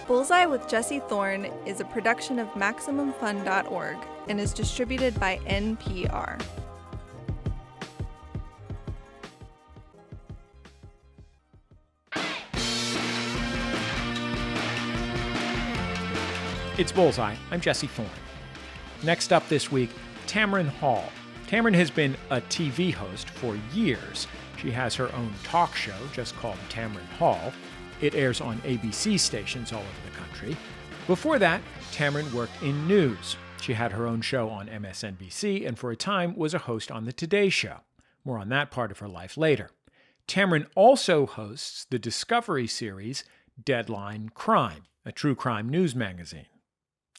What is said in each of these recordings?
Bullseye with Jesse Thorn is a production of MaximumFun.org and is distributed by NPR. It's Bullseye. I'm Jesse Thorn. Next up this week, Tamron Hall. Tamron has been a TV host for years. She has her own talk show just called Tamron Hall. It airs on ABC stations all over the country. Before that, Tamron worked in news. She had her own show on MSNBC and for a time was a host on The Today Show. More on that part of her life later. Tamron also hosts the Discovery series Deadline Crime, a true crime news magazine.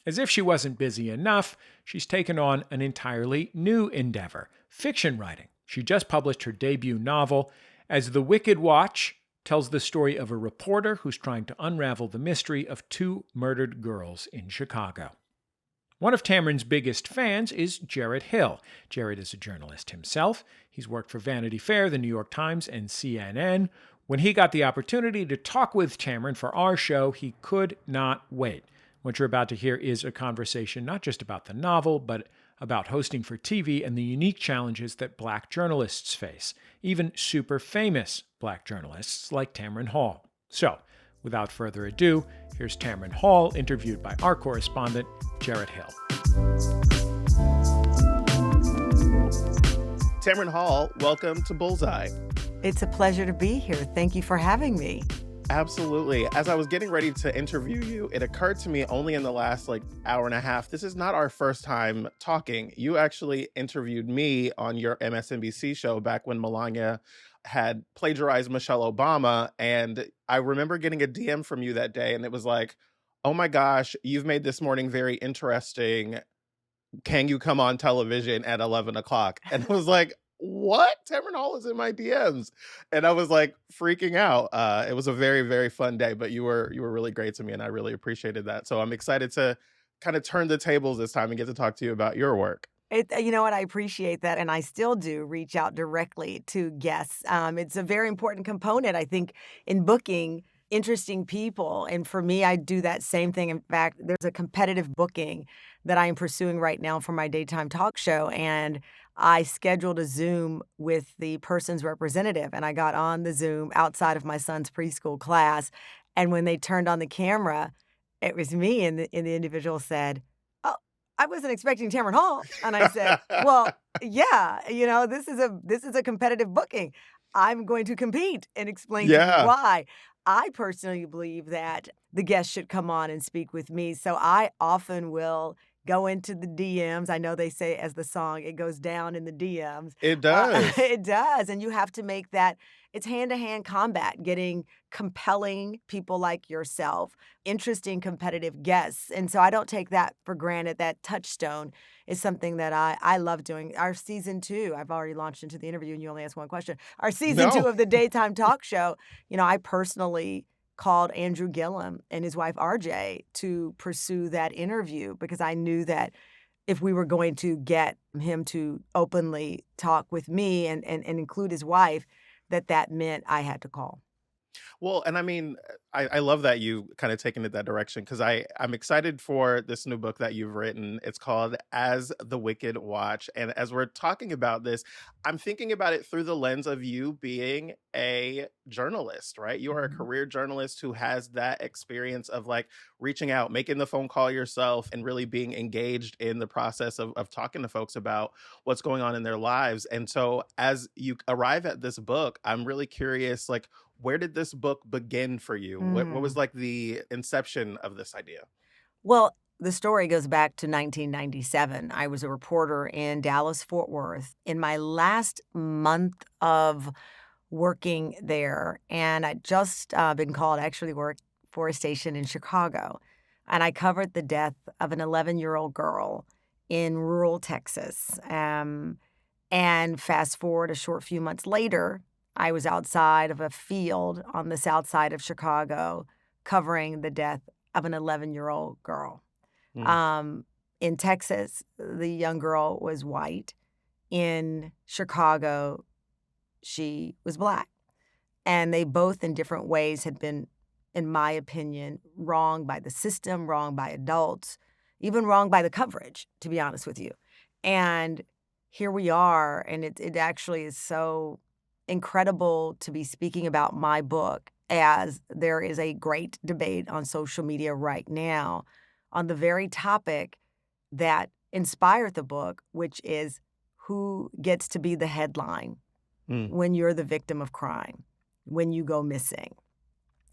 As if she wasn't busy enough, she's taken on an entirely new endeavor, fiction writing. She just published her debut novel, As the Wicked Watch tells the story of a reporter who's trying to unravel the mystery of two murdered girls in Chicago. One of Tamron's biggest fans is Jarrett Hill. Jarrett is a journalist himself. He's worked for Vanity Fair, the New York Times, and CNN. When he got the opportunity to talk with Tamron for our show, he could not wait. What you're about to hear is a conversation not just about the novel, but about hosting for TV and the unique challenges that Black journalists face, even super famous Black journalists like Tamron Hall. So, without further ado, here's Tamron Hall interviewed by our correspondent, Jarrett Hill. Tamron Hall, welcome to Bullseye. It's a pleasure to be here. Thank you for having me. Absolutely. As I was getting ready to interview you, it occurred to me only in the last hour and a half, this is not our first time talking. You actually interviewed me on your MSNBC show back when Melania had plagiarized Michelle Obama. And I remember getting a DM from you that day, and it was like, oh my gosh, you've made this morning very interesting. Can you come on television at 11 o'clock? And I was like, what? Tamron Hall is in my DMs. And I was freaking out. It was a very, very fun day, but you were really great to me and I really appreciated that. So I'm excited to kind of turn the tables this time and get to talk to you about your work. You know what? I appreciate that. And I still do reach out directly to guests. It's a very important component, I think, in booking interesting people. And for me, I do that same thing. In fact, there's a competitive booking that I am pursuing right now for my daytime talk show. And I scheduled a Zoom with the person's representative, and I got on the Zoom outside of my son's preschool class. And when they turned on the camera, it was me, and the individual said, "Oh, I wasn't expecting Tamron Hall." And I said, "Well, yeah, this is a competitive booking. I'm going to compete and explain to you why." I personally believe that the guest should come on and speak with me, so I often will go into the DMs. I know they say, as the song, it goes down in the DMs. It does. It does. And you have to make that, it's hand-to-hand combat, getting compelling people like yourself, interesting, competitive guests. And so I don't take that for granted. That touchstone is something that I love doing. Our season 2, I've already launched into the interview and you only asked one question. Our season 2 of the daytime talk show, I personally called Andrew Gillum and his wife RJ to pursue that interview because I knew that if we were going to get him to openly talk with me and include his wife, that meant I had to call. Well, and I mean, I love that you kind of taken it that direction because I'm excited for this new book that you've written. It's called As the Wicked Watch. And as we're talking about this, I'm thinking about it through the lens of you being a journalist, right? You are a career journalist who has that experience of reaching out, making the phone call yourself, and really being engaged in the process of talking to folks about what's going on in their lives. And so as you arrive at this book, I'm really curious, where did this book begin for you? What was the inception of this idea? Well, the story goes back to 1997. I was a reporter in Dallas-Fort Worth in my last month of working there. And I'd just been called to actually work for a station in Chicago. And I covered the death of an 11-year-old girl in rural Texas. And fast forward a short few months later, I was outside of a field on the south side of Chicago covering the death of an 11-year-old girl. In Texas, the young girl was white. In Chicago, she was Black. And they both, in different ways, had been in my opinion, wrong by the system, wrong by adults, even wrong by the coverage, to be honest with you. And here we are, and it actually is so incredible to be speaking about my book, as there is a great debate on social media right now on the very topic that inspired the book, which is who gets to be the headline when you're the victim of crime, when you go missing.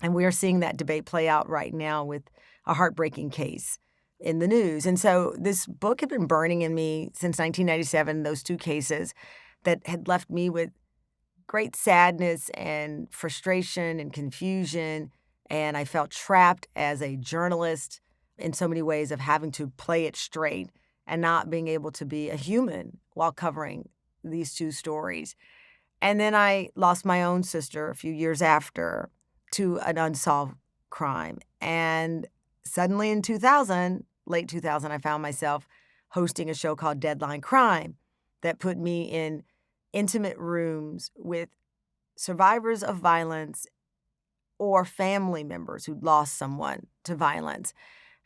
And we are seeing that debate play out right now with a heartbreaking case in the news. And so this book had been burning in me since 1997, those two cases that had left me with great sadness and frustration and confusion. And I felt trapped as a journalist in so many ways of having to play it straight and not being able to be a human while covering these two stories. And then I lost my own sister a few years after to an unsolved crime. And suddenly in 2000, late 2000, I found myself hosting a show called Deadline Crime that put me in intimate rooms with survivors of violence or family members who'd lost someone to violence.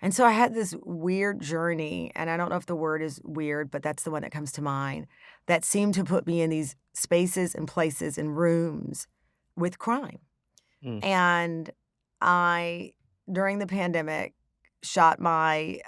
And so I had this weird journey, and I don't know if the word is weird, but that's the one that comes to mind, that seemed to put me in these spaces and places and rooms with crime. And I, during the pandemic, shot my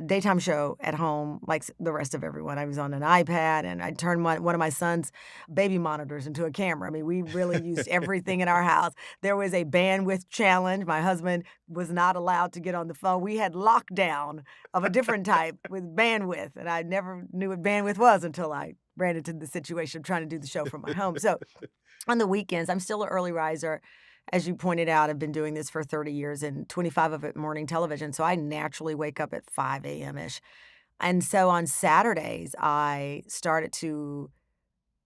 daytime show at home like the rest of everyone. I was on an iPad, and I turned one of my son's baby monitors into a camera. I mean, we really used everything in our house. There was a bandwidth challenge. My husband was not allowed to get on the phone. We had lockdown of a different type with bandwidth, and I never knew what bandwidth was until I ran into the situation of trying to do the show from my home. So on the weekends, I'm still an early riser. As you pointed out, I've been doing this for 30 years and 25 of it morning television. So I naturally wake up at 5 a.m.-ish. And so on Saturdays, I started to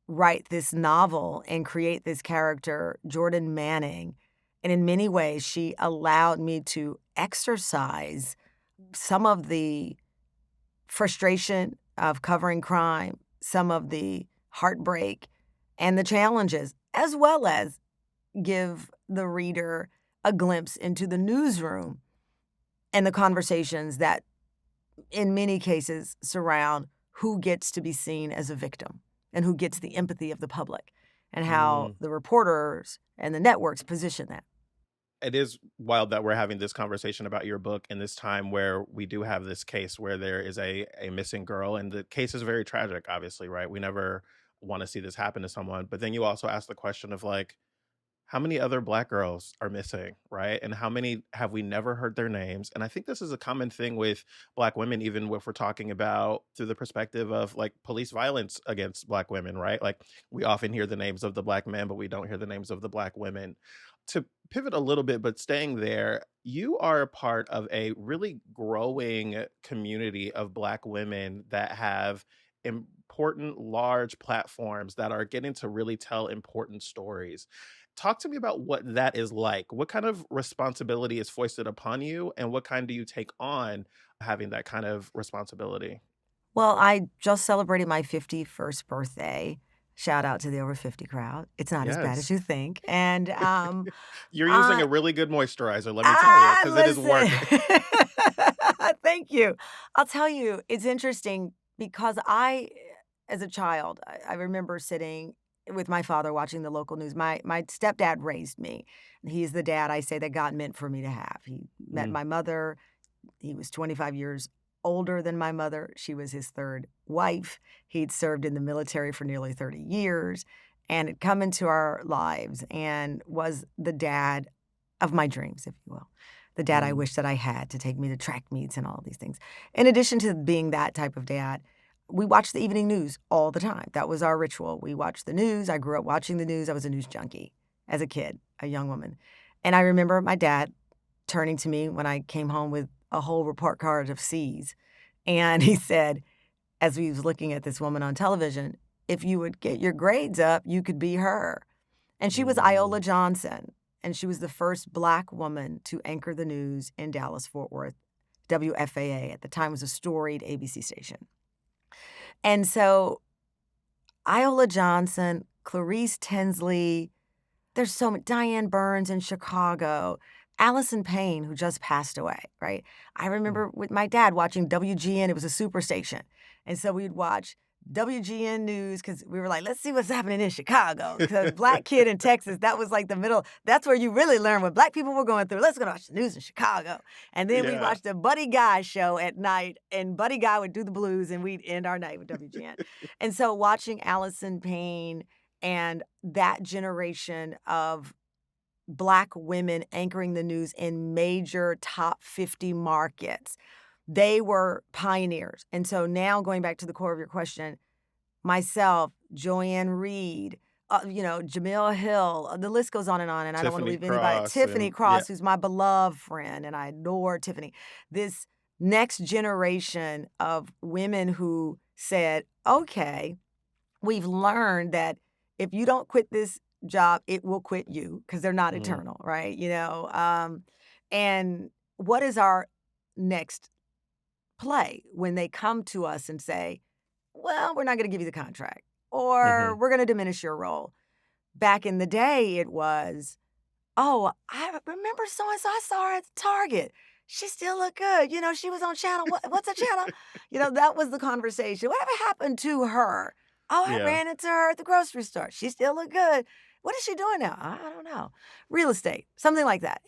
write this novel and create this character, Jordan Manning. And in many ways, she allowed me to exercise some of the frustration of covering crime, some of the heartbreak and the challenges, as well as give the reader a glimpse into the newsroom and the conversations that in many cases surround who gets to be seen as a victim and who gets the empathy of the public and how the reporters and the networks position that. It is wild that we're having this conversation about your book in this time where we do have this case where there is a missing girl, and the case is very tragic, obviously, right? We never want to see this happen to someone. But then you also ask the question of like, how many other Black girls are missing, right? And how many have we never heard their names? And I think this is a common thing with Black women, even if we're talking about through the perspective of like police violence against Black women, right? Like we often hear the names of the Black men, but we don't hear the names of the Black women. To pivot a little bit, but staying there, you are a part of a really growing community of Black women that have important, large platforms that are getting to really tell important stories. Talk to me about what that is like. What kind of responsibility is foisted upon you, and what kind do you take on having that kind of responsibility? Well, I just celebrated my 51st birthday. Shout out to the over 50 crowd. It's not as bad as Yes. you think. And You're using a really good moisturizer, let me tell you, because it is working. listen. Thank you. I'll tell you, it's interesting because as a child, I remember sitting with my father watching the local news. My stepdad raised me. He's the dad I say that God meant for me to have. He met my mother. He was 25 years older than my mother. She was his third wife. He'd served in the military for nearly 30 years and had come into our lives and was the dad of my dreams, if you will. The dad I wish that I had to take me to track meets and all of these things. In addition to being that type of dad, we watched the evening news all the time. That was our ritual. We watched the news. I grew up watching the news. I was a news junkie as a kid, a young woman. And I remember my dad turning to me when I came home with a whole report card of C's. And he said, as we was looking at this woman on television, if you would get your grades up, you could be her. And she was Iola Johnson. And she was the first Black woman to anchor the news in Dallas-Fort Worth. WFAA at the time was a storied ABC station. And so Iola Johnson, Clarice Tinsley, there's so many, Diane Burns in Chicago. Allison Payne, who just passed away, right? I remember with my dad watching WGN. It was a super station. And so we'd watch WGN News because we were like, let's see what's happening in Chicago. Because black kid in Texas, that was like the middle. That's where you really learn what black people were going through. Let's go watch the news in Chicago. And then we'd watch the Buddy Guy show at night. And Buddy Guy would do the blues and we'd end our night with WGN. And so watching Allison Payne and that generation of Black women anchoring the news in major top 50 markets. They were pioneers. And so now going back to the core of your question, myself, Joanne Reed, Jamil Hill, the list goes on, and I don't want to leave anybody. Tiffany Cross, who's my beloved friend, and I adore Tiffany. This next generation of women who said, okay, we've learned that if you don't quit this job, it will quit you because they're not eternal, right? And what is our next play when they come to us and say, well, we're not going to give you the contract or we're going to diminish your role. Back in the day, it was, oh, I remember so-and-so, I saw her at Target. She still looked good. She was on channel. What's a channel? That was the conversation. Whatever happened to her? Oh, I ran into her at the grocery store. She still looked good. What is she doing now? I don't know. Real estate, something like that,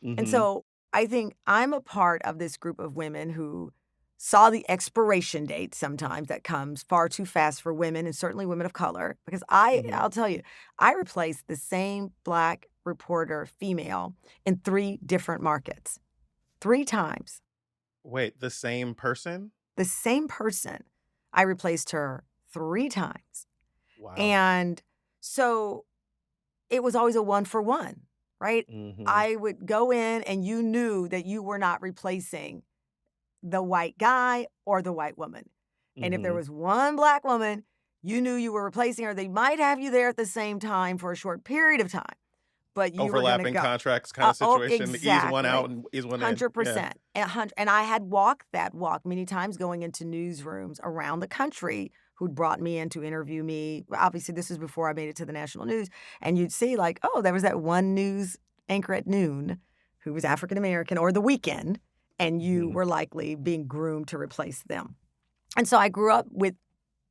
And so I think I'm a part of this group of women who saw the expiration date sometimes that comes far too fast for women and certainly women of color. Because I'll tell you, I replaced the same Black reporter, female, in 3 different markets. 3 times. Wait, the same person? The same person. I replaced her 3 times. Wow. And so it was always a 1-for-1, right? I would go in and you knew that you were not replacing the white guy or the white woman. And if there was one Black woman, you knew you were replacing her. They might have you there at the same time for a short period of time. But you overlapping were contracts kind of situation. Exactly. Ease one out and ease one 100%. in. And I had walked that walk many times going into newsrooms around the country who'd brought me in to interview me. Obviously, this was before I made it to the national news. And you'd see like, oh, there was that one news anchor at noon who was African-American or the weekend, and you were likely being groomed to replace them. And so I grew up with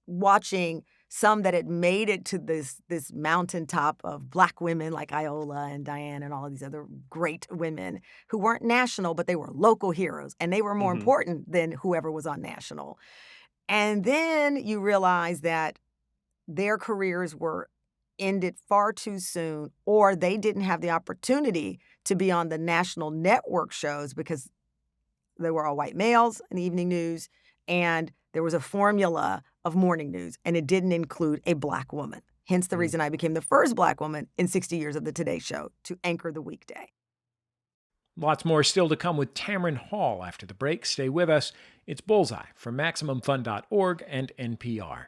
watching some that had made it to this mountaintop of Black women like Iola and Diane and all of these other great women who weren't national, but they were local heroes. And they were more important than whoever was on national. And then you realize that their careers were ended far too soon, or they didn't have the opportunity to be on the national network shows because they were all white males in the evening news, and there was a formula of morning news, and it didn't include a Black woman. Hence the reason I became the first Black woman in 60 years of the Today Show to anchor the weekday. Lots more still to come with Tamron Hall after the break. Stay with us. It's Bullseye from MaximumFun.org and NPR.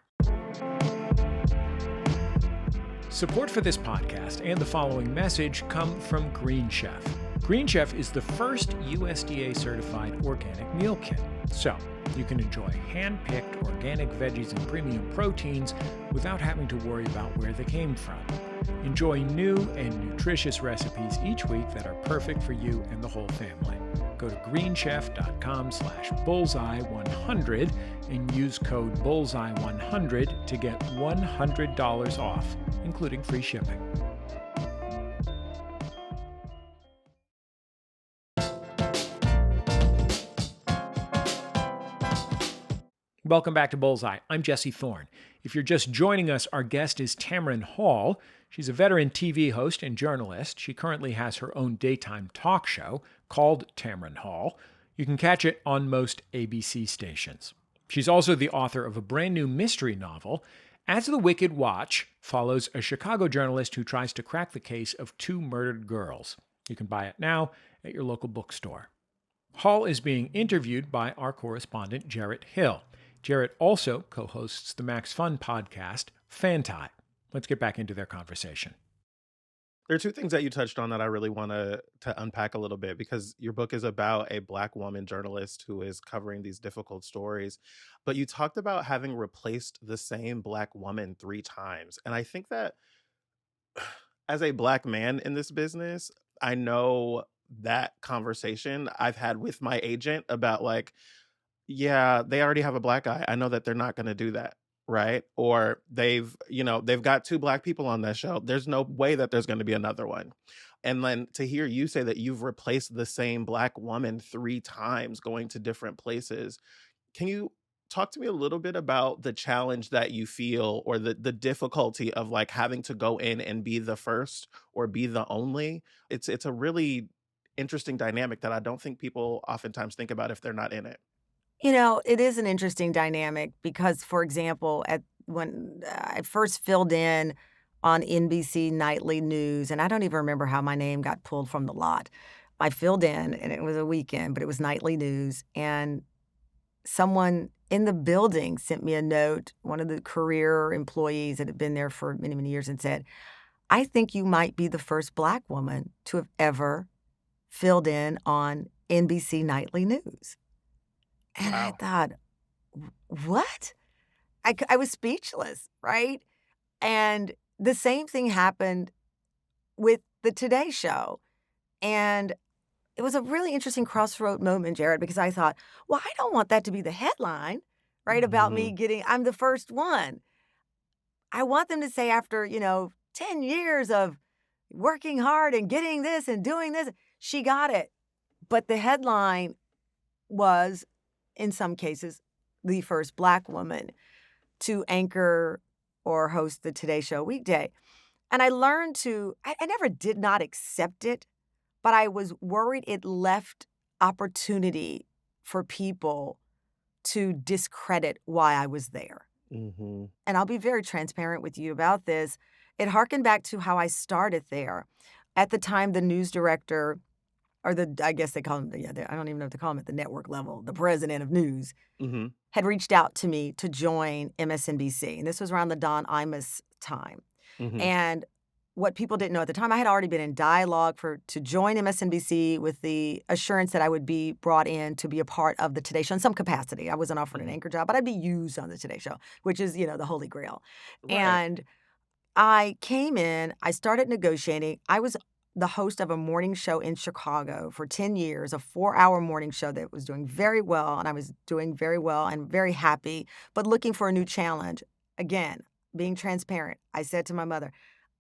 Support for this podcast and the following message come from Green Chef. Green Chef is the first USDA-certified organic meal kit. So you can enjoy hand-picked organic veggies and premium proteins without having to worry about where they came from. Enjoy new and nutritious recipes each week that are perfect for you and the whole family. Go to greenchef.com/bullseye100 and use code bullseye100 to get $100 off, including free shipping. Welcome back to Bullseye. I'm Jesse Thorn. If you're just joining us, our guest is Tamron Hall. She's a veteran TV host and journalist. She currently has her own daytime talk show called Tamron Hall. You can catch it on most ABC stations. She's also the author of a brand new mystery novel. As the Wicked Watch follows a Chicago journalist who tries to crack the case of 2 murdered girls. You can buy it now at your local bookstore. Hall is being interviewed by our correspondent, Jarrett Hill. Jarrett also co-hosts the Max Fun podcast, Fantie. Let's get back into their conversation. There are 2 things that you touched on that I really want to unpack a little bit, because your book is about a Black woman journalist who is covering these difficult stories. But you talked about having replaced the same Black woman 3 times. And I think that as a Black man in this business, I know that conversation I've had with my agent about like, yeah, they already have a black guy. I know that they're not going to do that. Right. Or they've got two black people on that show. There's no way that there's going to be another one. And then to hear you say that you've replaced the same black woman 3 times going to different places. Can you talk to me a little bit about the challenge that you feel or the difficulty of like having to go in and be the first or be the only? It's a really interesting dynamic that I don't think people oftentimes think about if they're not in it. It is an interesting dynamic because, for example, when I first filled in on NBC Nightly News, and I don't even remember how my name got pulled from the lot. I filled in, and it was a weekend, but it was Nightly News, and someone in the building sent me a note, one of the career employees that had been there for many, many years, and said, I think you might be the first black woman to have ever filled in on NBC Nightly News. And I Wow. thought, what? I was speechless, right? And the same thing happened with the Today Show. And it was a really interesting crossroad moment, Jared, because I thought, well, I don't want that to be the headline, right? About me I'm the first one. I want them to say after, 10 years of working hard and getting this and doing this, she got it. But the headline was, in some cases, the first black woman to anchor or host the Today Show weekday. And I learned I never did not accept it, but I was worried it left opportunity for people to discredit why I was there. Mm-hmm. And I'll be very transparent with you about this. It harkened back to how I started there. At the time, the news director, or I guess they call him, I don't even know if they call him at the network level, the president of news, Mm-hmm. had reached out to me to join MSNBC. And this was around the Don Imus time. Mm-hmm. And what people didn't know at the time, I had already been in dialogue to join MSNBC with the assurance that I would be brought in to be a part of the Today Show in some capacity. I wasn't offered an anchor job, but I'd be used on the Today Show, which is, the holy grail. Right. And I came in, I started negotiating. I was the host of a morning show in Chicago for 10 years, a 4-hour morning show that was doing very well, and I was doing very well and very happy, but looking for a new challenge. Again, being transparent, I said to my mother,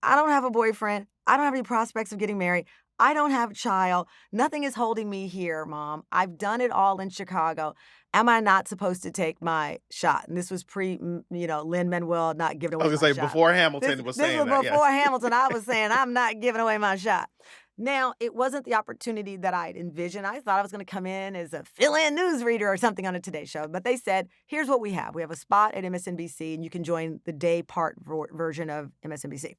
I don't have a boyfriend. I don't have any prospects of getting married. I don't have a child. Nothing is holding me here, Mom. I've done it all in Chicago. Am I not supposed to take my shot? And this was Lin-Manuel not giving away I my was going to say shot. before Hamilton was This saying was that. before Yes. Hamilton. I was saying, I'm not giving away my shot. Now, it wasn't the opportunity that I'd envisioned. I thought I was going to come in as a fill-in newsreader or something on a Today Show. But they said, here's what we have. We have a spot at MSNBC, and you can join the day part version of MSNBC.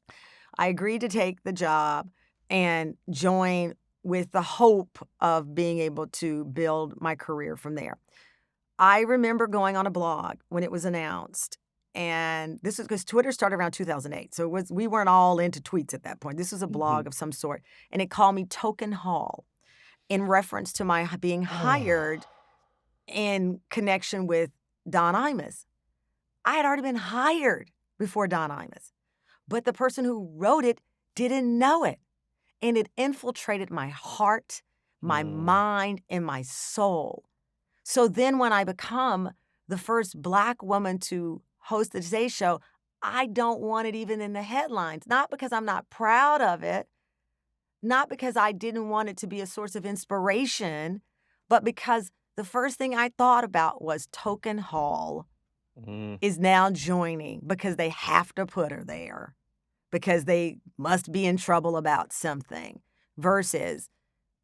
I agreed to take the job and join with the hope of being able to build my career from there. I remember going on a blog when it was announced, and this is because Twitter started around 2008, so we weren't all into tweets at that point. This was a blog of some sort, and it called me Token Hall in reference to my being hired in connection with Don Imus. I had already been hired before Don Imus, but the person who wrote it didn't know it, and it infiltrated my heart, my mind, and my soul. So then when I become the first Black woman to host the Today Show, I don't want it even in the headlines, not because I'm not proud of it, not because I didn't want it to be a source of inspiration, but because the first thing I thought about was Token Hall is now joining because they have to put her there because they must be in trouble about something versus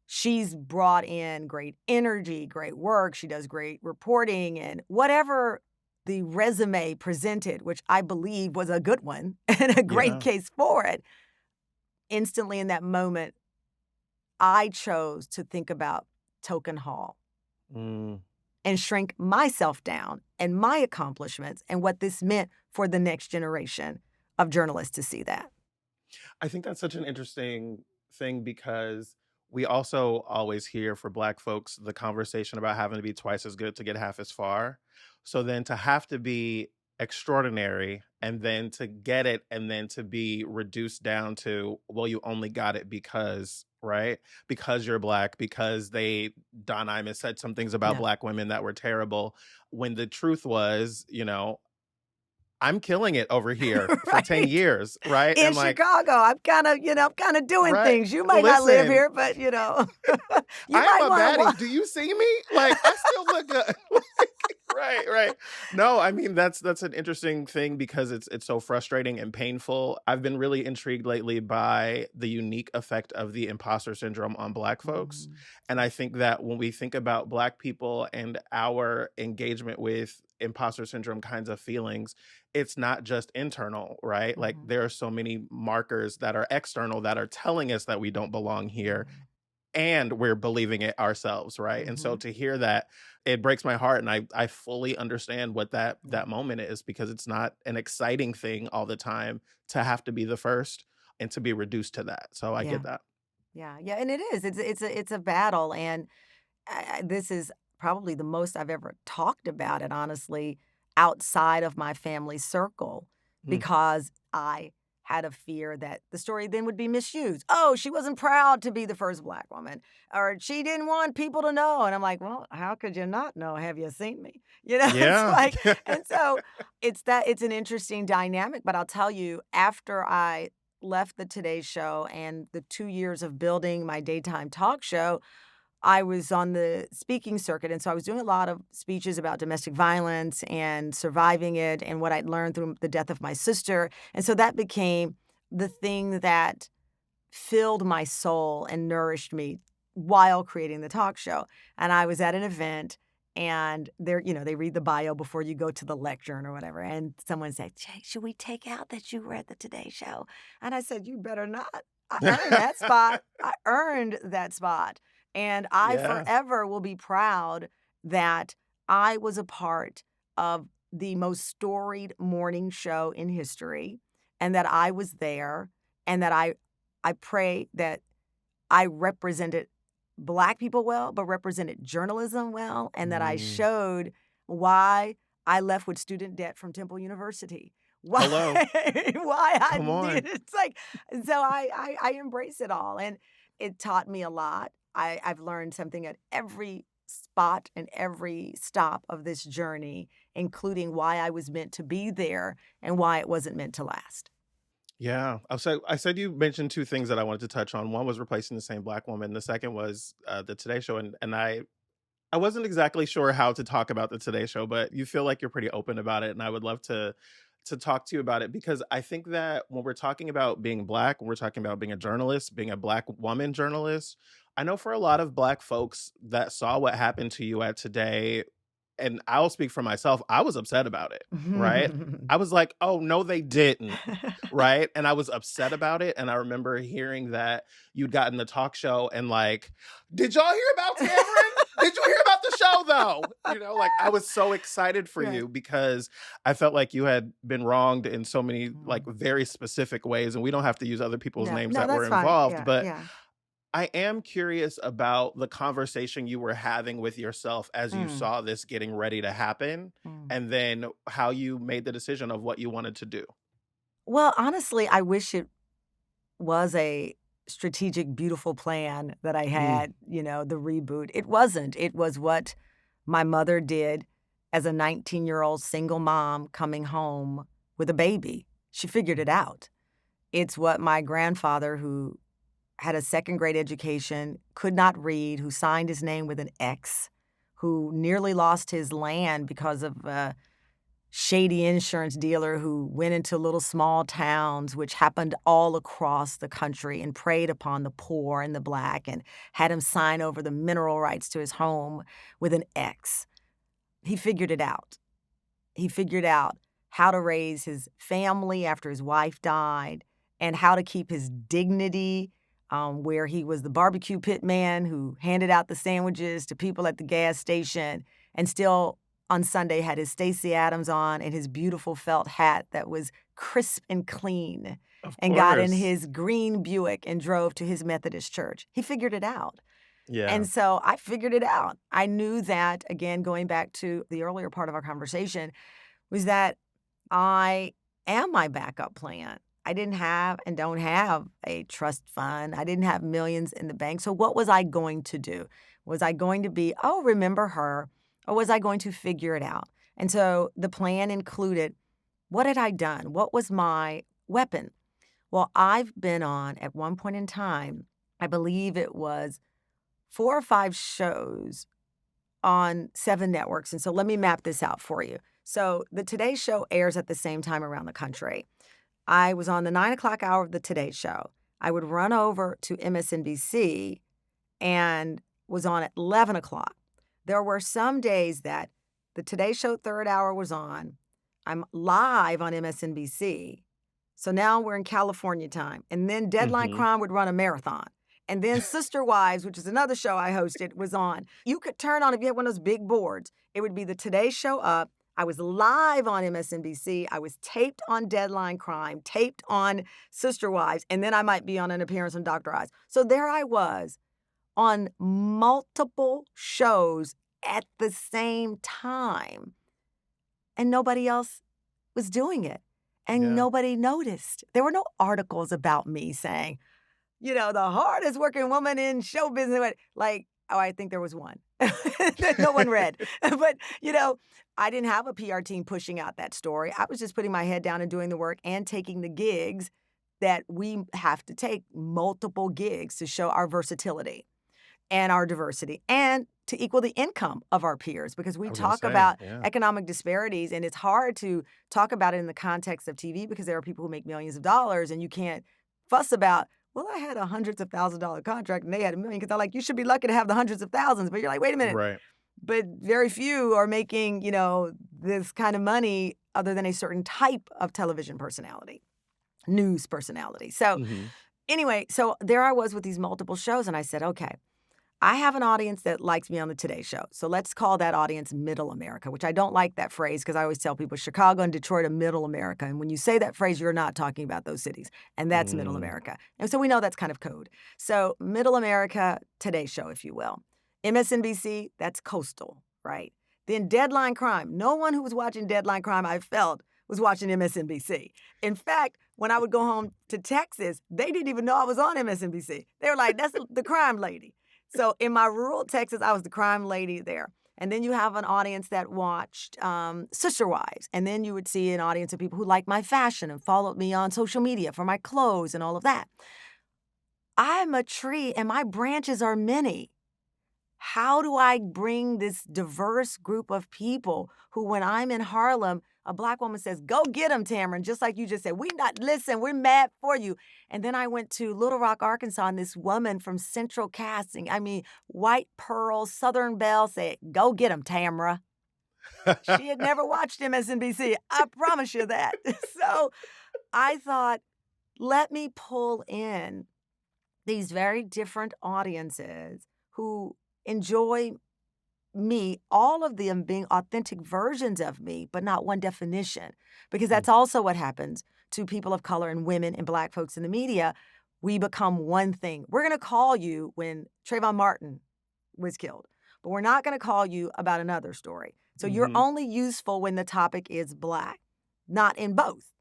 she's brought in great energy, great work. She does great reporting and whatever the resume presented, which I believe was a good one and a great case for it. Instantly in that moment, I chose to think about Token Hall and shrink myself down and my accomplishments and what this meant for the next generation of journalists to see that. I think that's such an interesting thing because we also always hear for Black folks the conversation about having to be twice as good to get half as far. So then to have to be extraordinary, and then to get it and then to be reduced down to, well, you only got it because, right? Because you're Black, because Don Imus said some things about Yeah. Black women that were terrible, when the truth was, I'm killing it over here for 10 Right. years, right? In And like, Chicago, I'm kind of doing right. things. You might not live Listen, here, but you I might am a want baddie. Do you see me? Like, I still look good. Right. No, I mean that's an interesting thing because it's so frustrating and painful. I've been really intrigued lately by the unique effect of the imposter syndrome on Black folks. And I think that when we think about Black people and our engagement with imposter syndrome kinds of feelings, it's not just internal, right? Like there are so many markers that are external that are telling us that we don't belong here. And we're believing it ourselves, right? And so to hear that, it breaks my heart, and I fully understand what that moment is, because it's not an exciting thing all the time to have to be the first and to be reduced to that. So I Yeah. get that. Yeah, and it is. It's a battle, and this is probably the most I've ever talked about it, honestly, outside of my family circle, because I had a fear that the story then would be misused. Oh, she wasn't proud to be the first Black woman, or she didn't want people to know. And I'm like, well, how could you not know? Have you seen me? It's Yeah. like, and so it's an interesting dynamic. But I'll tell you, after I left the Today Show and the 2 years of building my daytime talk show, I was on the speaking circuit. And so I was doing a lot of speeches about domestic violence and surviving it and what I'd learned through the death of my sister. And so that became the thing that filled my soul and nourished me while creating the talk show. And I was at an event, and they read the bio before you go to the lectern or whatever. And someone said, "Jay, should we take out that you were at the Today Show?" And I said, "You better not. I earned that spot. I earned that spot. And I Yeah. forever will be proud that I was a part of the most storied morning show in history, and that I was there, and that I pray that I represented Black people well, but represented journalism well, and that I showed why I left with student debt from Temple University. Why, Hello. why I Come on. did. It's like, so I embrace it all. And it taught me a lot. I've learned something at every spot and every stop of this journey, including why I was meant to be there and why it wasn't meant to last. Yeah. I said you mentioned two things that I wanted to touch on. One was replacing the same Black woman. The second was the Today Show. And I wasn't exactly sure how to talk about the Today Show, but you feel like you're pretty open about it. And I would love to talk to you about it, because I think that when we're talking about being Black, when we're talking about being a journalist, being a Black woman journalist, I know for a lot of Black folks that saw what happened to you at Today, and I'll speak for myself, I was upset about it, right? I was like, oh, no, they didn't, right? And I was upset about it. And I remember hearing that you'd gotten the talk show and like, did y'all hear about Tamron? Did you hear about the show though? Like I was so excited for you, because I felt like you had been wronged in so many like very specific ways. And we don't have to use other people's names that were that's fine. involved, Yeah, but yeah. I am curious about the conversation you were having with yourself as you saw this getting ready to happen, and then how you made the decision of what you wanted to do. Well, honestly, I wish it was a strategic, beautiful plan that I had, the reboot. It wasn't. It was what my mother did as a 19-year-old single mom coming home with a baby. She figured it out. It's what my grandfather, who had a second-grade education, could not read, who signed his name with an X, who nearly lost his land because of a shady insurance dealer who went into little small towns, which happened all across the country, and preyed upon the poor and the Black, and had him sign over the mineral rights to his home with an X. He figured it out. He figured out how to raise his family after his wife died, and how to keep his dignity, where he was the barbecue pit man who handed out the sandwiches to people at the gas station, and still on Sunday had his Stacey Adams on and his beautiful felt hat that was crisp and clean, and got in his green Buick and drove to his Methodist church. He figured it out. Yeah. And so I figured it out. I knew that, again, going back to the earlier part of our conversation, was that I am my backup plan. I didn't have and don't have a trust fund. I didn't have millions in the bank. So what was I going to do? Was I going to be, oh, remember her? Or was I going to figure it out? And so the plan included, what had I done? What was my weapon? Well, I've been on, at one point in time, I believe it was 4 or 5 shows on 7 networks. And so let me map this out for you. So the Today Show airs at the same time around the country. I was on the 9 o'clock hour of the Today Show. I would run over to MSNBC and was on at 11 o'clock. There were some days that the Today Show third hour was on. I'm live on MSNBC. So now we're in California time. And then Deadline Crime would run a marathon. And then Sister Wives, which is another show I hosted, was on. You could turn on, if you had one of those big boards, it would be the Today Show up. I was live on MSNBC. I was taped on Deadline Crime, taped on Sister Wives, and then I might be on an appearance on Dr. Oz. So there I was on multiple shows at the same time, and nobody else was doing it, and nobody noticed. There were no articles about me saying, you know, the hardest working woman in show business. Like, oh, I think there was one that no one read. But, you know, I didn't have a PR team pushing out that story. I was just putting my head down and doing the work and taking the gigs that we have to take, multiple gigs to show our versatility and our diversity and to equal the income of our peers, because we talk about economic disparities, and it's hard to talk about it in the context of TV because there are people who make millions of dollars, and you can't fuss about, well, I had a hundreds of $1,000s contract and they had $1 million, because they're like, you should be lucky to have the hundreds of thousands. But you're like, wait a minute. Right. But very few are making, you know, this kind of money other than a certain type of television personality, news personality. So anyway, so there I was with these multiple shows, and I said, okay, I have an audience that likes me on the Today Show. So let's call that audience Middle America, which I don't like that phrase because I always tell people Chicago and Detroit are Middle America. And when you say that phrase, you're not talking about those cities. And that's Middle America. And so we know that's kind of code. So Middle America, Today Show, if you will. MSNBC, that's coastal, right? Then Deadline Crime. No one who was watching Deadline Crime, I felt, was watching MSNBC. In fact, when I would go home to Texas, they didn't even know I was on MSNBC. They were like, that's the crime lady. So in my rural Texas, I was the crime lady there. And then you have an audience that watched Sister Wives. And then you would see an audience of people who like my fashion and followed me on social media for my clothes and all of that. I'm a tree and my branches are many. How do I bring this diverse group of people who, when I'm in Harlem, a Black woman says, go get them, Tamron, just like you just said. We're mad for you. And then I went to Little Rock, Arkansas, and this woman from Central Casting, White Pearl, Southern Belle, said, go get them, Tamra. She had never watched MSNBC. I promise you that. So I thought, let me pull in these very different audiences who enjoy me, all of them being authentic versions of me, but not one definition. Because that's also what happens to people of color and women and Black folks in the media. We become one thing. We're going to call you when Trayvon Martin was killed, but we're not going to call you about another story. So you're only useful when the topic is Black, not in both.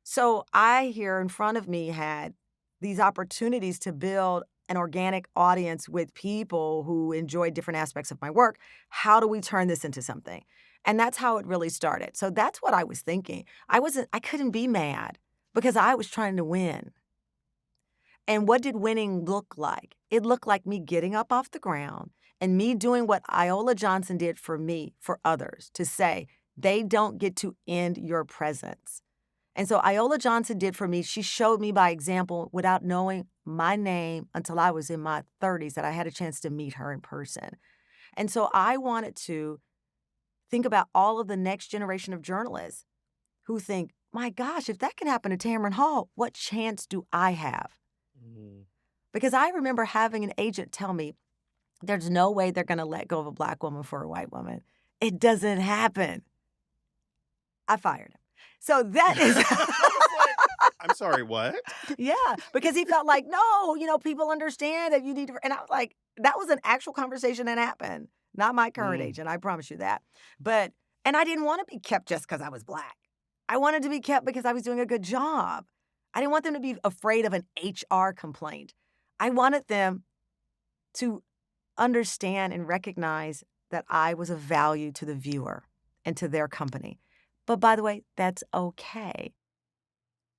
So I here in front of me had these opportunities to build an organic audience with people who enjoy different aspects of my work. How do we turn this into something? And that's how it really started. So that's what I was thinking. I couldn't be mad because I was trying to win. And what did winning look like? It looked like me getting up off the ground and me doing what Iola Johnson did for me, for others, to say, they don't get to end your presence. And so Iola Johnson did for me, she showed me by example without knowing my name until I was in my 30s that I had a chance to meet her in person. And so I wanted to think about all of the next generation of journalists who think, my gosh, if that can happen to Tamron Hall, what chance do I have? Because I remember having an agent tell me, there's no way they're going to let go of a Black woman for a white woman. It doesn't happen. I fired him. So that is... I'm sorry, what? Yeah, because he felt like, no, people understand that you need to... And I was like, that was an actual conversation that happened. Not my current agent, I promise you that. And I didn't want to be kept just because I was Black. I wanted to be kept because I was doing a good job. I didn't want them to be afraid of an HR complaint. I wanted them to understand and recognize that I was of value to the viewer and to their company. But by the way, that's okay.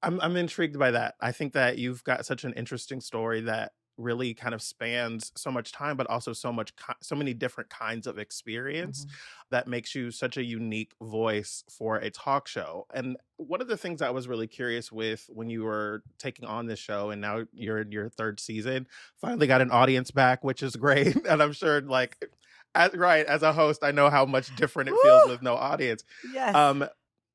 I'm intrigued by that. I think that you've got such an interesting story that really kind of spans so much time, but also so many different kinds of experience that makes you such a unique voice for a talk show. And one of the things I was really curious with when you were taking on this show, and now you're in your third season, finally got an audience back, which is great. And I'm sure, like, as a host, I know how much different it feels with no audience. Yes.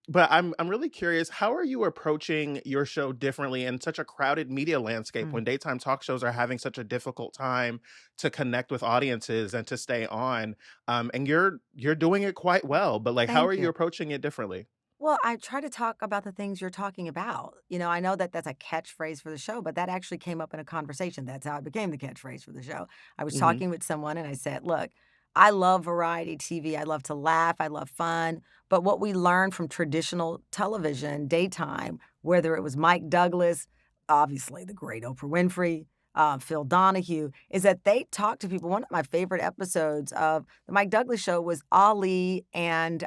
But I'm really curious, how are you approaching your show differently in such a crowded media landscape when daytime talk shows are having such a difficult time to connect with audiences and to stay on? And you're doing it quite well, but like, how Thank are you you. approaching it differently? Well, I try to talk about the things you're talking about. I know that that's a catchphrase for the show, but that actually came up in a conversation. That's how it became the catchphrase for the show. I was Hmm. talking with someone and I said, look, I love variety TV. I love to laugh. I love fun. But what we learned from traditional television, daytime, whether it was Mike Douglas, obviously the great Oprah Winfrey, Phil Donahue, is that they talk to people. One of my favorite episodes of the Mike Douglas show was Ali and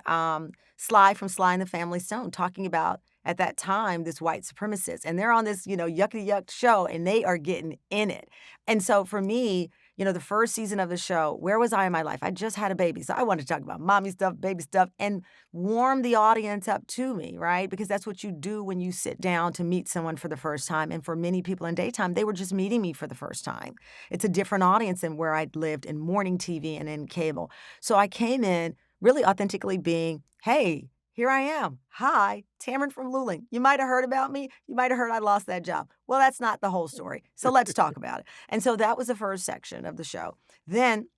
Sly from Sly and the Family Stone talking about, at that time, this white supremacist. And they're on this, yuckity yuck show and they are getting in it. And so for me, the first season of the show, where was I in my life? I just had a baby. So I wanted to talk about mommy stuff, baby stuff, and warm the audience up to me, right? Because that's what you do when you sit down to meet someone for the first time. And for many people in daytime, they were just meeting me for the first time. It's a different audience than where I'd lived in morning TV and in cable. So I came in really authentically being, hey, here I am. Hi, Tamron from Luling. You might have heard about me. You might have heard I lost that job. Well, that's not the whole story. So let's talk about it. And so that was the first section of the show. Then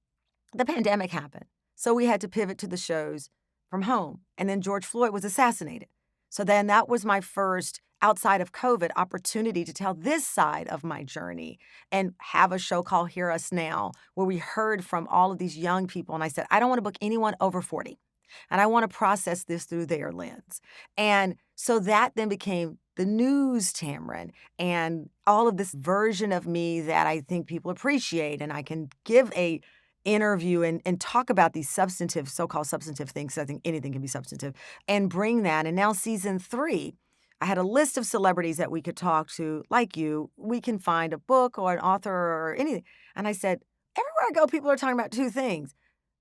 the pandemic happened. So we had to pivot to the shows from home. And then George Floyd was assassinated. So then that was my first, outside of COVID, opportunity to tell this side of my journey and have a show called Hear Us Now, where we heard from all of these young people. And I said, I don't want to book anyone over 40. And I want to process this through their lens. And so that then became the news Tamron and all of this version of me that I think people appreciate. And I can give a interview and talk about these substantive, so-called substantive things. I think anything can be substantive and bring that. And now season 3, I had a list of celebrities that we could talk to, like you. We can find a book or an author or anything. And I said, everywhere I go, people are talking about 2 things: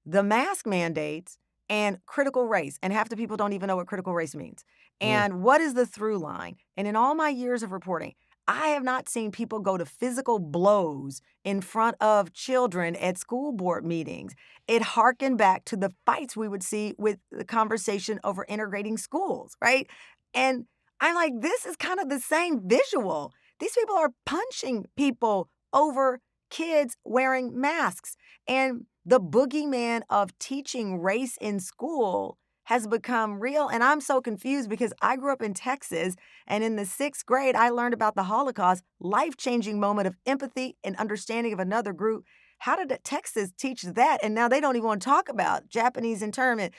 the mask mandates and critical race. And half the people don't even know what critical race means. Mm. And what is the through line? And in all my years of reporting, I have not seen people go to physical blows in front of children at school board meetings. It harkened back to the fights we would see with the conversation over integrating schools, right? And I'm like, this is kind of the same visual. These people are punching people over kids wearing masks. And the boogeyman of teaching race in school has become real. And I'm so confused because I grew up in Texas, and in the 6th grade, I learned about the Holocaust, life-changing moment of empathy and understanding of another group. How did Texas teach that? And now they don't even want to talk about Japanese internment,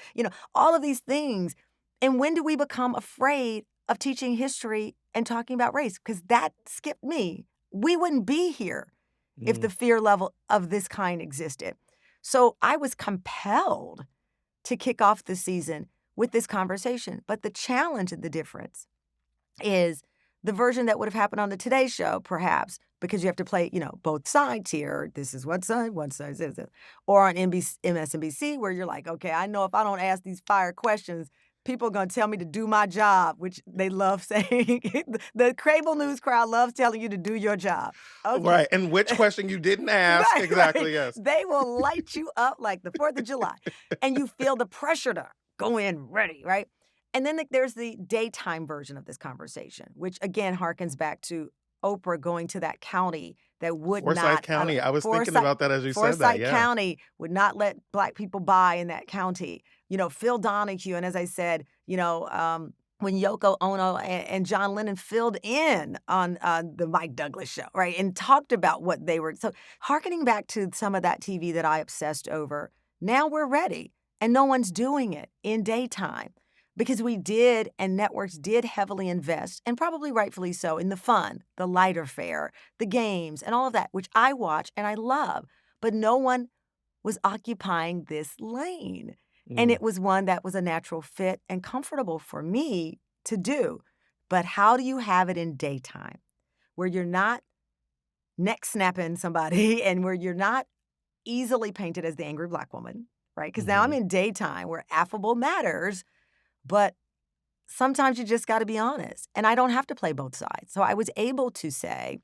all of these things. And when do we become afraid of teaching history and talking about race? Because that skipped me. We wouldn't be here if the fear level of this kind existed. So I was compelled to kick off the season with this conversation. But the challenge and the difference is the version that would have happened on the Today Show, perhaps, because you have to play, both sides here. This is one side is this. Or on MSNBC, where you're like, okay, I know if I don't ask these fire questions, people are going to tell me to do my job, which they love saying. The cable news crowd loves telling you to do your job. Okay. Right. And which question you didn't ask. Right, Exactly, right. yes. They will light you up like the 4th of July. And you feel the pressure to go in ready, right? And then there's the daytime version of this conversation, which again harkens back to Oprah going to that county that would Forsyth not. County. I was thinking about that as you said that. Forsyth Yeah. County would not let Black people buy in that county. Phil Donahue, and as I said, when Yoko Ono and John Lennon filled in on the Mike Douglas show, right, and talked about what they were. So hearkening back to some of that TV that I obsessed over, now we're ready, and no one's doing it in daytime. Because we did, and networks did heavily invest, and probably rightfully so, in the fun, the lighter fare, the games, and all of that, which I watch and I love. But no one was occupying this lane. And it was one that was a natural fit and comfortable for me to do. But how do you have it in daytime where you're not neck snapping somebody and where you're not easily painted as the angry Black woman, right? Because now I'm in daytime where affable matters, but sometimes you just got to be honest. And I don't have to play both sides. So I was able to say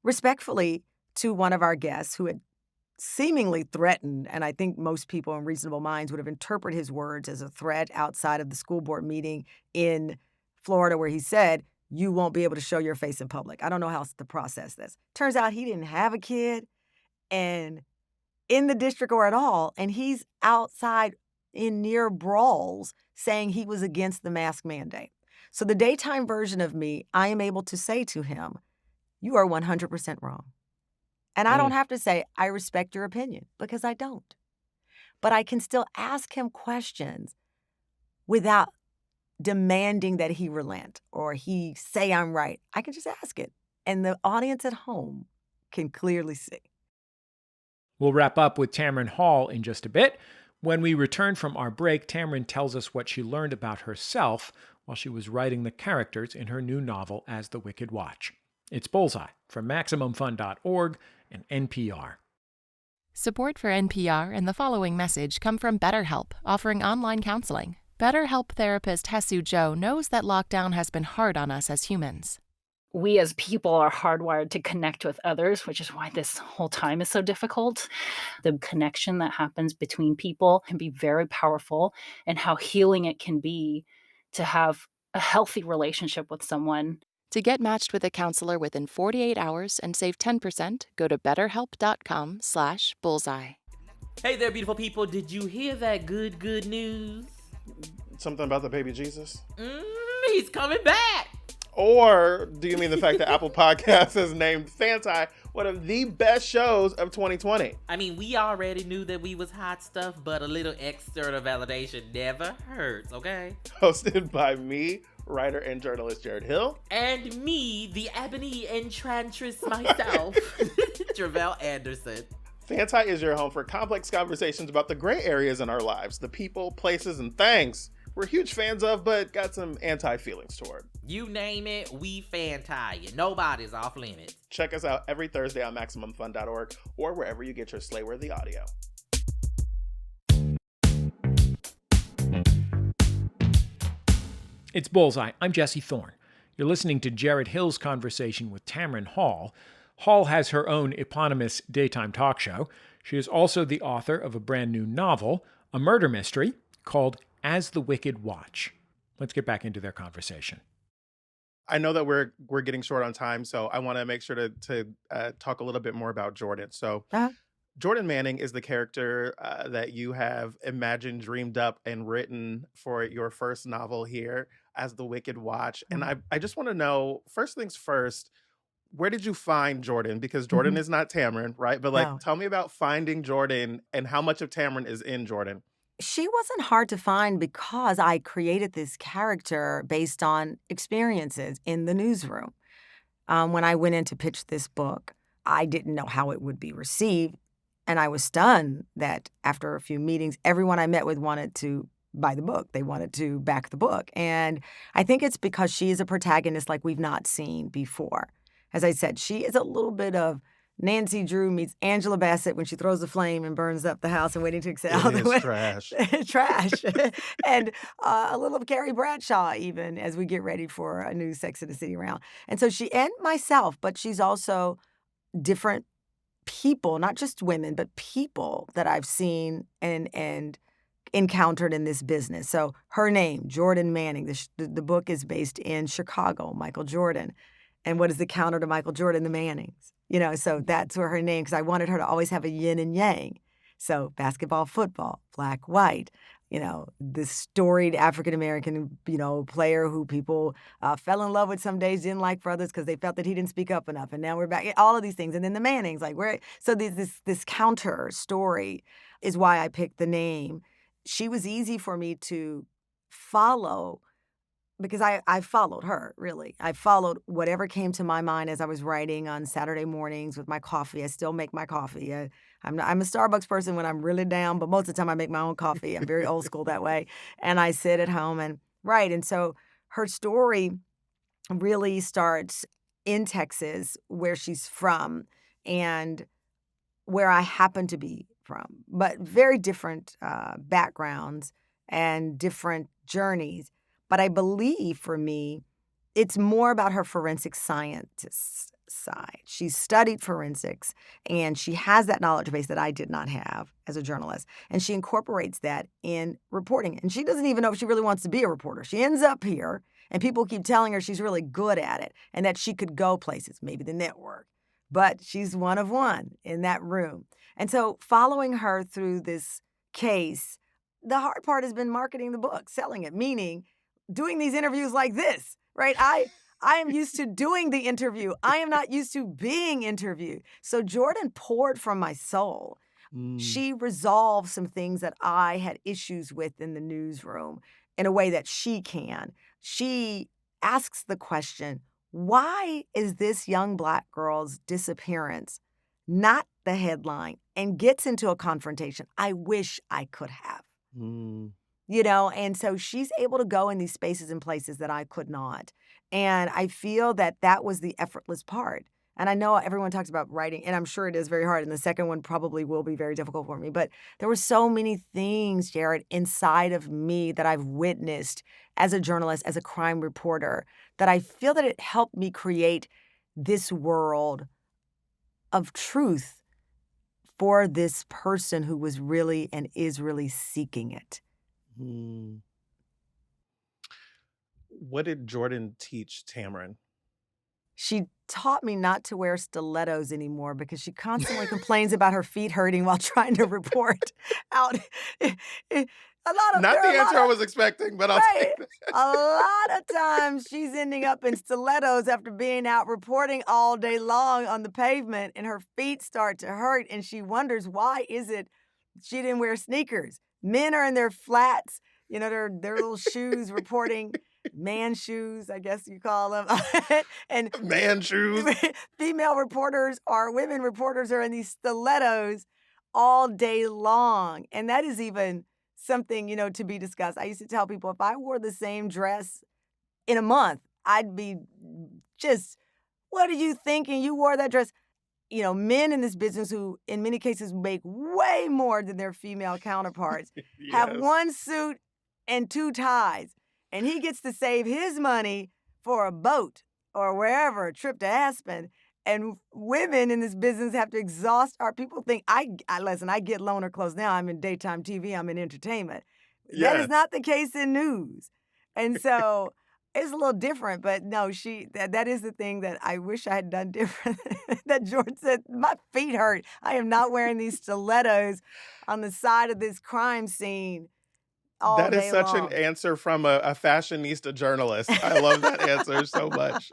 respectfully to one of our guests who had seemingly threatened, and I think most people in reasonable minds would have interpreted his words as a threat outside of the school board meeting in Florida where he said, you won't be able to show your face in public. I don't know how else to process this. Turns out he didn't have a kid and in the district or at all, and he's outside in near brawls saying he was against the mask mandate. So the daytime version of me, I am able to say to him, you are 100% wrong. And I don't have to say, I respect your opinion, because I don't. But I can still ask him questions without demanding that he relent or he say I'm right. I can just ask it. And the audience at home can clearly see. We'll wrap up with Tamron Hall in just a bit. When we return from our break, Tamron tells us what she learned about herself while she was writing the characters in her new novel, As the Wicked Watch. It's Bullseye from MaximumFun.org and NPR. Support for NPR and the following message come from BetterHelp, offering online counseling. BetterHelp therapist Hesu Joe knows that lockdown has been hard on us as humans. We as people are hardwired to connect with others, which is why this whole time is so difficult. The connection that happens between people can be very powerful, and how healing it can be to have a healthy relationship with someone. To get matched with a counselor within 48 hours and save 10%, go to betterhelp.com/bullseye. Hey there, beautiful people. Did you hear that good news? Something about the baby Jesus? He's coming back. Or do you mean the fact that Apple Podcasts has named Fanti one of the best shows of 2020? I mean, we already knew that we was hot stuff, but a little external validation never hurts, okay? Hosted by me, writer and journalist Jarrett Hill. And me, the ebony enchantress myself, Travell Anderson. Fanti is your home for complex conversations about the gray areas in our lives, the people, places, and things we're huge fans of, but got some anti-feelings toward. You name it, we Fanti. Nobody's off limits. Check us out every Thursday on MaximumFun.org or wherever you get your Slay-worthy audio. It's Bullseye. I'm Jesse Thorn. You're listening to Jarrett Hill's conversation with Tamron Hall. Hall has her own eponymous daytime talk show. She is also the author of a brand new novel, a murder mystery, called As the Wicked Watch. Let's get back into their conversation. I know that we're getting short on time, so I want to make sure to talk a little bit more about Jordan. So Jordan Manning is the character that you have imagined, dreamed up, and written for your first novel here, As the Wicked Watch. And I just want to know, first things first, where did you find Jordan? Because Jordan is not Tamron, right? But tell me about finding Jordan and how much of Tamron is in Jordan. She wasn't hard to find because I created this character based on experiences in the newsroom. When I went in to pitch this book, I didn't know how it would be received. And I was stunned that after a few meetings, everyone I met with wanted to buy the book. They wanted to back the book. And I think it's because she is a protagonist like we've not seen before. As I said, she is a little bit of Nancy Drew meets Angela Bassett when she throws the flame and burns up the house and Waiting to Exhale. It is trash. Trash. And a little of Carrie Bradshaw even as we get ready for a new Sex and the City round. And so she, and myself, but she's also different people, not just women, but people that I've seen and encountered in this business. So her name, Jordan Manning, the book is based in Chicago, Michael Jordan. And what is the counter to Michael Jordan? The Mannings. So that's where her name, because I wanted her to always have a yin and yang. So basketball, football, black, white, this storied African-American, player who people fell in love with some days, didn't like for others because they felt that he didn't speak up enough. And now we're back, all of these things. And then the Mannings, so this counter story is why I picked the name. She was easy for me to follow, because I followed her, really. I followed whatever came to my mind as I was writing on Saturday mornings with my coffee. I still make my coffee. I'm a Starbucks person when I'm really down, but most of the time I make my own coffee. I'm very old school that way. And I sit at home and write. And so her story really starts in Texas, where she's from and where I happen to be from, but very different backgrounds and different journeys. But I believe for me, it's more about her forensic scientist side. She studied forensics and she has that knowledge base that I did not have as a journalist. And she incorporates that in reporting. And she doesn't even know if she really wants to be a reporter. She ends up here and people keep telling her she's really good at it and that she could go places, maybe the network. But she's one of one in that room. And so following her through this case, the hard part has been marketing the book, selling it, meaning doing these interviews like this, right? I am used to doing the interview. I am not used to being interviewed. So Jordan poured from my soul. She resolved some things that I had issues with in the newsroom in a way that she can. She asks the question, why is this young Black girl's disappearance not the headline, and gets into a confrontation I wish I could have? You know, and so she's able to go in these spaces and places that I could not. And I feel that that was the effortless part. And I know everyone talks about writing, and I'm sure it is very hard. And the second one probably will be very difficult for me. But there were so many things, Jarrett, inside of me that I've witnessed as a journalist, as a crime reporter, that I feel that it helped me create this world of truth for this person who was really and is really seeking it. What did Jordan teach Tamron? She taught me not to wear stilettos anymore because she constantly complains about her feet hurting while trying to report out. Not the answer I was expecting, but I'll take that. A lot of times she's ending up in stilettos after being out reporting all day long on the pavement, and her feet start to hurt, and she wonders why is it she didn't wear sneakers. Men are in their flats, you know, their little shoes reporting. Man shoes, I guess you call them. And man shoes. Female reporters or women reporters are in these stilettos all day long. And that is even something, you know, to be discussed. I used to tell people if I wore the same dress in a month, I'd be just, what are you thinking? You wore that dress. You know, men in this business who in many cases make way more than their female counterparts have one suit and two ties. And he gets to save his money for a boat or wherever, a trip to Aspen. And women in this business have to exhaust our people think, listen, I get loaner clothes now. I'm in daytime TV. I'm in entertainment. Yes. That is not the case in news. And so it's a little different. But no, that is the thing that I wish I had done different. That Jordan said, my feet hurt. I am not wearing these stilettos on the side of this crime scene. That is such an answer from a fashionista journalist. I love that answer so much.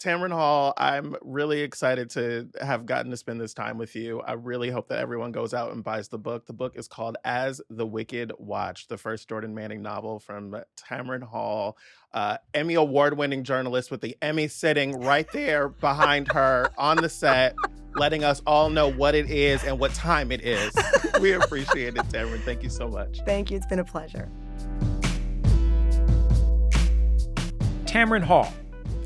Tamron Hall, I'm really excited to have gotten to spend this time with you. I really hope that everyone goes out and buys the book. The book is called As the Wicked Watch, the first Jordan Manning novel from Tamron Hall, Emmy Award-winning journalist with the Emmy sitting right there behind her on the set, letting us all know what it is and what time it is. We appreciate it, Tamron. Thank you so much. Thank you. It's been a pleasure. Tamron Hall.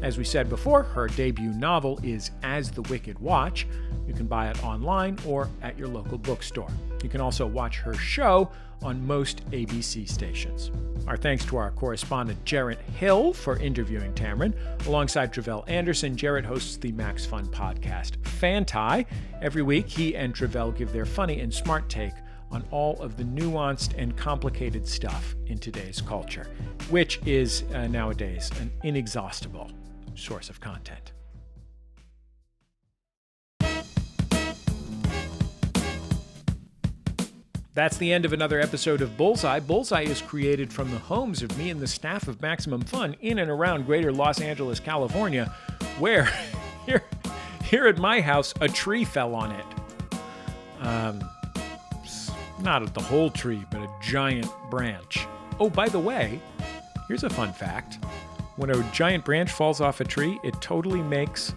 As we said before, her debut novel is As the Wicked Watch. You can buy it online or at your local bookstore. You can also watch her show on most ABC stations. Our thanks to our correspondent Jarrett Hill for interviewing Tamron. Alongside Travell Anderson, Jarrett hosts the Max Fun podcast Fanti. Every week, he and Travell give their funny and smart take on all of the nuanced and complicated stuff in today's culture, which is nowadays an inexhaustible source of content. That's the end of another episode of Bullseye. Bullseye is created from the homes of me and the staff of Maximum Fun in and around greater Los Angeles, California, where, here at my house, a tree fell on it. Not the whole tree, but a giant branch. Oh, by the way, Here's a fun fact. When a giant branch falls off a tree, it totally makes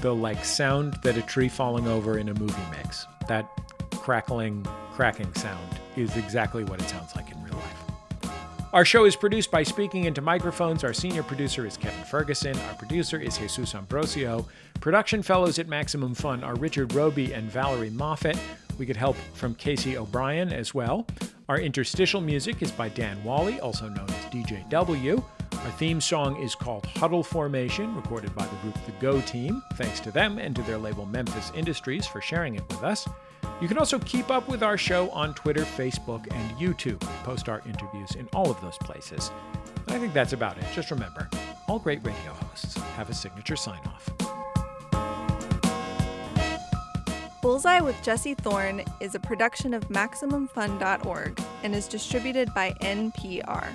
the sound that a tree falling over in a movie makes. That crackling, cracking sound is exactly what it sounds like in real life. Our show is produced by Speaking Into Microphones. Our senior producer is Kevin Ferguson. Our producer is Jesus Ambrosio. Production fellows at Maximum Fun are Richard Roby and Valerie Moffett. We get help from Casey O'Brien as well. Our interstitial music is by Dan Wally, also known as DJW. Our theme song is called Huddle Formation, recorded by the group The Go Team. Thanks to them and to their label Memphis Industries for sharing it with us. You can also keep up with our show on Twitter, Facebook, and YouTube. We post our interviews in all of those places. I think that's about it. Just remember, all great radio hosts have a signature sign-off. Bullseye with Jesse Thorn is a production of MaximumFun.org and is distributed by NPR.